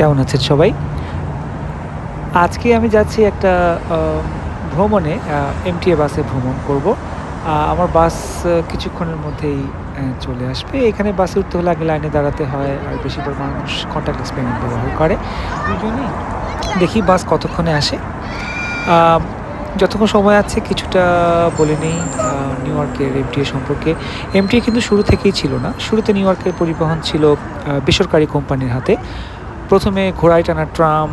কেমন আছেন সবাই? আজকে আমি যাচ্ছি একটা আ ভ্রমণে এমটিএ বাসে ভ্রমণ করব। আমার বাস কিছুক্ষণের মধ্যেই চলে আসবে। এখানে বাসে উঠতে হলে আগে লাইনে দাঁড়াতে হয়। আর বেশিরভাগ মানুষ কন্টাক্টলেস পেমেন্ট ব্যবহার করে। দুজনেই দেখি বাস কতক্ষণে আসে। আ যতক্ষণ সময় আছে কিছুটা বলে নেই নিউ ইয়র্কের এমটিএ সম্পর্কে। এমটিএ কিন্তু শুরু থেকেই ছিল না। শুরুতে নিউ ইয়র্কের পরিবহন ছিল বেসরকারি কোম্পানির হাতে। ১ম এ ঘোড়ায় টানা ট্রাম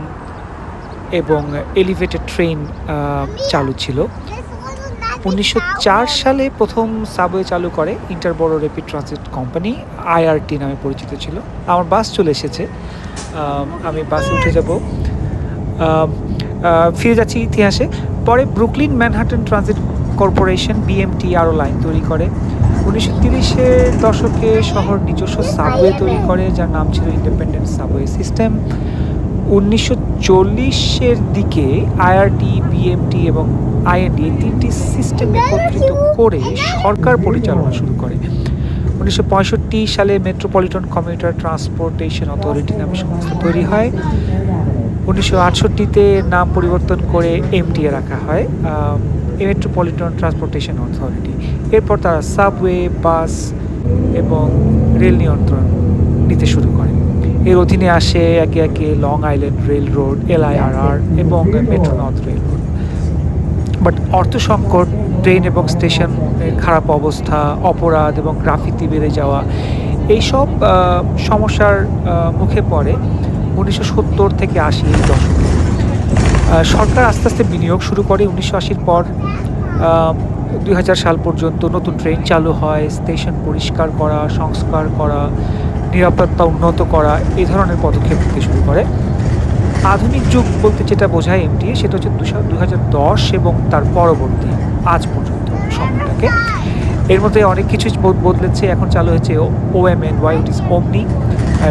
এবং এলিভেটেড ট্রেন আ চালু ছিল। ১৯০৪ সালে ১ম সাবওয়ে চালু করে ইন্টারবড়ো রেপিড ট্রানজিট কোম্পানি, আইআরটি নামে পরিচিত ছিল। আমার বাস চলে এসেছে। আমি বাসে উঠে যাব। আম আ ফিরে যাচ্ছি ইতিহাসে। পরে Brooklyn Manhattan transit corporation BMT আরও লাইন তৈরি করে। ১৯৩০ এর দশকে শহর নিজস্ব সাবওয়ে তৈরি করে যার নাম ছিল ইন্ডিপেন্ডেন্ট সাবওয়ে সিস্টেম। ১৯৪০ এর দিকে আইআরটি, বিএমটি এবং আইএনডি এই ৩ টি সিস্টেম একত্রিত করে সরকার পরিচালনা শুরু করে। ১৯৬৫ সালে মেট্রোপলিটন কমিউটার ট্রান্সপোর্টেশন অথরিটি নামে সংস্থা তৈরি হয়। ১৯৬৮ তে নাম পরিবর্তন করে এমটিএ রাখা হয়, মেট্রোপলিটন ট্রান্সপোর্টেশন অথরিটি। এরপর তারা সাবওয়ে, বাস এবং রেল নিয়ন্ত্রণ নিতে শুরু করে। এর অধীনে আসে একে একে লং আইল্যান্ড রেল রোড, এলআইআরআর এবং metro north rail road. But অর্থ সংকট, ট্রেন এবং স্টেশনের খারাপ অবস্থা, অপরাধ এবং গ্রাফিতি বেড়ে যাওয়া এইসব সমস্যার মুখে পড়ে ১৯৭০ থেকে ৮০ এই দশকে। সরকার আস্তে আস্তে বিনিয়োগ শুরু করে ১৯৮০-র পর। ২০০০ সাল পর্যন্ত নতুন ট্রেন চালু হয়, স্টেশন পরিষ্কার করা, সংস্কার করা, নিরাপত্তা উন্নত করা এই ধরনের পদক্ষেপ নিতে শুরু করে। আধুনিক যুগ বলতে যেটা বোঝায় এমটিএ সেটা হচ্ছে ২০১০ এবং তার পরবর্তী আজ পর্যন্ত সময়টাকে। এর মধ্যে অনেক কিছুই বদলেছে। এখন চালু হয়েছে ওএমএন, ইট ইজ ওমনি,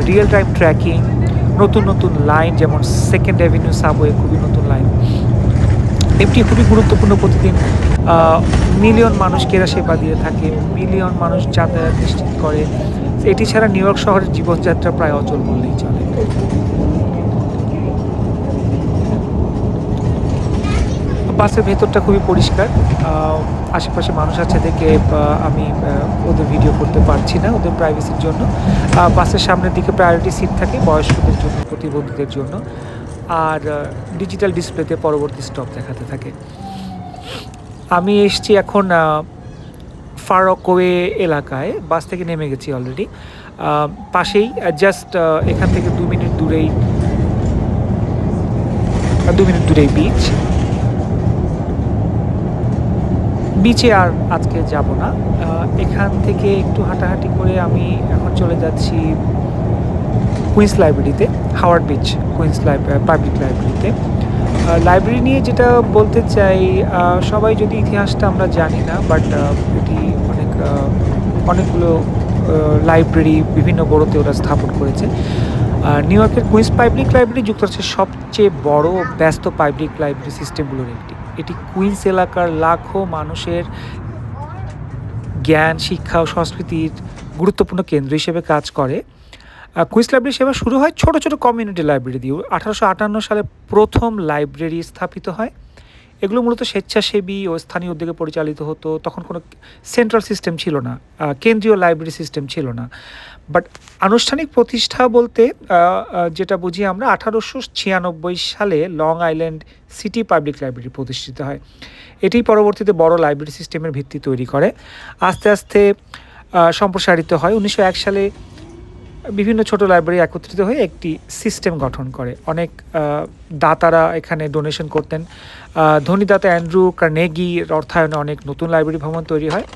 রিয়েল টাইম ট্র্যাকিং, নতুন লাইন যেমন সেকেন্ড অ্যাভিনিউ সাবওয়ে খুবই নতুন লাইন। এমটি খুবই গুরুত্বপূর্ণ। প্রতিদিন মিলিয়ন মানুষকে এরা সেবা দিয়ে থাকে, মিলিয়ন মানুষ যাতায়াত নিশ্চিত করে। এটি ছাড়া নিউ ইয়র্ক শহরের জীবনযাত্রা প্রায় অচল বললেই চলে। বাসের ভেতরটা খুবই পরিষ্কার। আশেপাশে মানুষ আছে দেখে আমি ওদের ভিডিও করতে পারছি না ওদের প্রাইভেসির জন্য। বাসের সামনের দিকে প্রায়োরিটি সিট থাকে বয়স্কদের জন্য, প্রতিবন্ধীদের জন্য। আর ডিজিটাল ডিসপ্লেতে পরবর্তী স্টপ দেখাতে থাকে। আমি এসছি এখন ফার রকওয়ে এলাকায়। বাস থেকে নেমে গেছি অলরেডি। পাশেই জাস্ট এখান থেকে ২ মিনিট দূরেই বিচ। বিচে আর আজকে যাব না। এখান থেকে একটু হাঁটাহাঁটি করে আমি এখন চলে যাচ্ছি কুইন্স লাইব্রেরিতে, হাওয়ার্ড বিচ কুইন্স পাবলিক লাইব্রেরিতে। লাইব্রেরি নিয়ে যেটা বলতে চাই, সবাই যদি ইতিহাসটা আমরা জানি না, বাট এটি অনেকগুলো লাইব্রেরি বিভিন্ন বড়োতে ওরা স্থাপন করেছে। নিউ ইয়র্কের কুইন্স পাবলিক লাইব্রেরি যুক্তরাষ্ট্রের সবচেয়ে বড় ব্যস্ত পাবলিক লাইব্রেরি সিস্টেমগুলোর একটি। এটি কুইন্স এলাকার লাখো মানুষের জ্ঞান, শিক্ষা ও সংস্কৃতির গুরুত্বপূর্ণ কেন্দ্র হিসেবে কাজ করে। কুইন্স লাইব্রেরি সেবা শুরু হয় ছোট ছোট কমিউনিটি লাইব্রেরি দিয়ে। ১৮৫৮ সালে প্রথম লাইব্রেরি স্থাপিত হয়। এগুলো মূলত স্বেচ্ছাসেবী ও স্থানীয় উদ্যোগে পরিচালিত হতো। তখন কোনো সেন্ট্রাল সিস্টেম ছিল না, কেন্দ্রীয় লাইব্রেরি সিস্টেম ছিল না। বাট আনুষ্ঠানিক প্রতিষ্ঠা বলতে যেটা বুঝি আমরা, ১৮৯৬ সালে long island city public library প্রতিষ্ঠিত হয়। এটি পরবর্তীতে বড় লাইব্রেরি সিস্টেমের ভিত্তি তৈরি করে। আস্তে আস্তে সম্প্রসারিত হয়। ১৯০১ সালে বিভিন্ন ছোট লাইব্রেরি একত্রিত হয়ে একটি সিস্টেম গঠন করে। অনেক দাতারা এখানে ডোনেশন করতেন। ধনী দাতা অ্যান্ড্রু কার্নেগির অর্থায়নে অনেক নতুন লাইব্রেরি ভবন তৈরি হয়।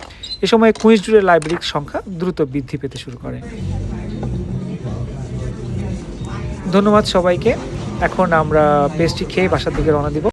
এ সময় কুইন্স জুড়ে লাইব্রেরির সংখ্যা দ্রুত বৃদ্ধি পেতে শুরু করে। ধন্যবাদ সবাইকে। এখন আমরা পেস্ট্রি খেয়ে বাসার দিকে রওনা দিব।